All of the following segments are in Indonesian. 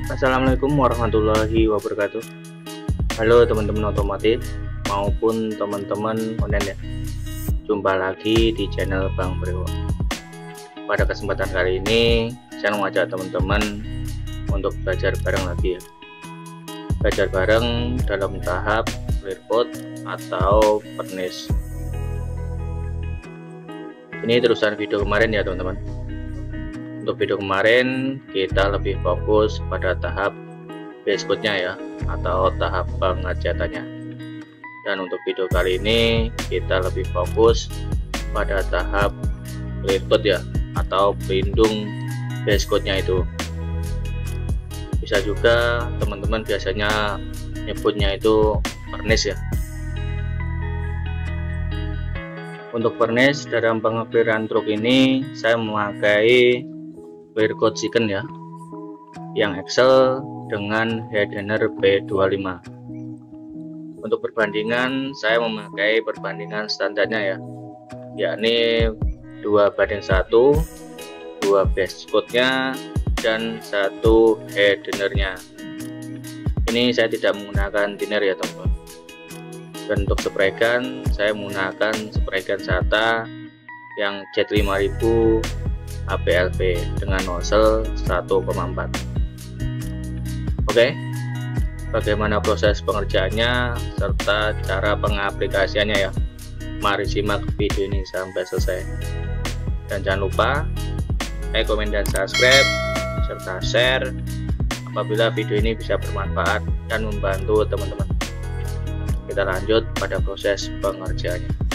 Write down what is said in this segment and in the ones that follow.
Assalamualaikum warahmatullahi wabarakatuh. Halo teman-teman otomotif maupun teman-teman online ya. Jumpa lagi di channel Bang Brewok. Pada kesempatan kali ini saya mengajak teman-teman untuk belajar bareng lagi ya. Belajar bareng dalam tahap clear code atau furnace. Ini terusan video kemarin ya teman-teman. Untuk video kemarin kita lebih fokus pada tahap base code-nya ya, atau tahap pengerjaannya. Dan untuk video kali ini kita lebih fokus pada tahap clear code ya, atau pelindung base code-nya itu. Bisa juga teman-teman biasanya nyebutnya itu furnace ya. Untuk furnace dalam pengekliran truk ini saya memakai clear code Jika ya, yang Excel dengan header B25. Untuk perbandingan saya memakai perbandingan standarnya ya, yakni 2:1, 2 base code-nya dan 1 header-nya. Ini saya tidak menggunakan thinner ya teman-teman. Dan untuk spray gun saya menggunakan spray gun SATA yang Z5000 APLV dengan nozzle 1,4. Oke, bagaimana proses pengerjaannya serta cara pengaplikasiannya ya? Mari simak video ini sampai selesai. Dan jangan lupa like, komen, dan subscribe serta share apabila video ini bisa bermanfaat dan membantu teman-teman. Kita lanjut pada proses pengerjaannya.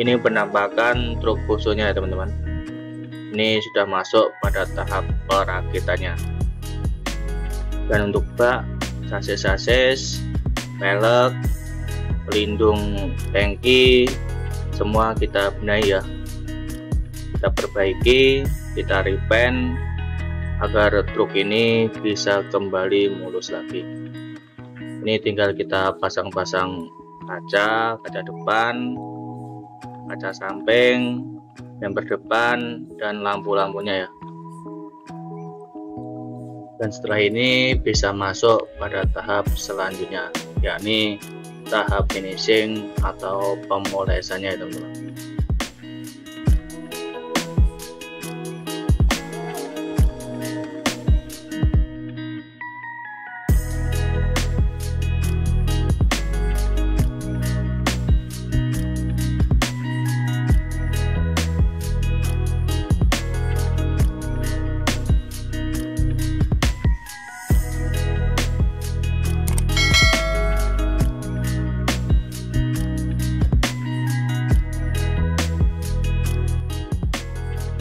Ini penampakan truk Fusonya ya teman-teman. Ini sudah masuk pada tahap perakitannya. Dan untuk bak, sasis-sasis, pelek, pelindung tangki, semua kita benahi ya. Kita perbaiki, kita repaint agar truk ini bisa kembali mulus lagi. Ini tinggal kita pasang-pasang kaca depan, kaca samping, bumper depan, dan lampu-lampunya ya. Dan setelah ini bisa masuk pada tahap selanjutnya, yakni tahap finishing atau pemolesannya ya teman-teman.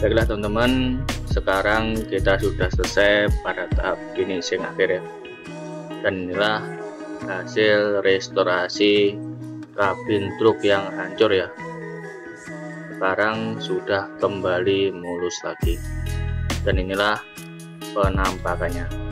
Baiklah teman-teman, sekarang kita sudah selesai pada tahap finishing akhir ya. Dan inilah hasil restorasi kabin truk yang hancur ya. Sekarang sudah kembali mulus lagi. Dan inilah penampakannya.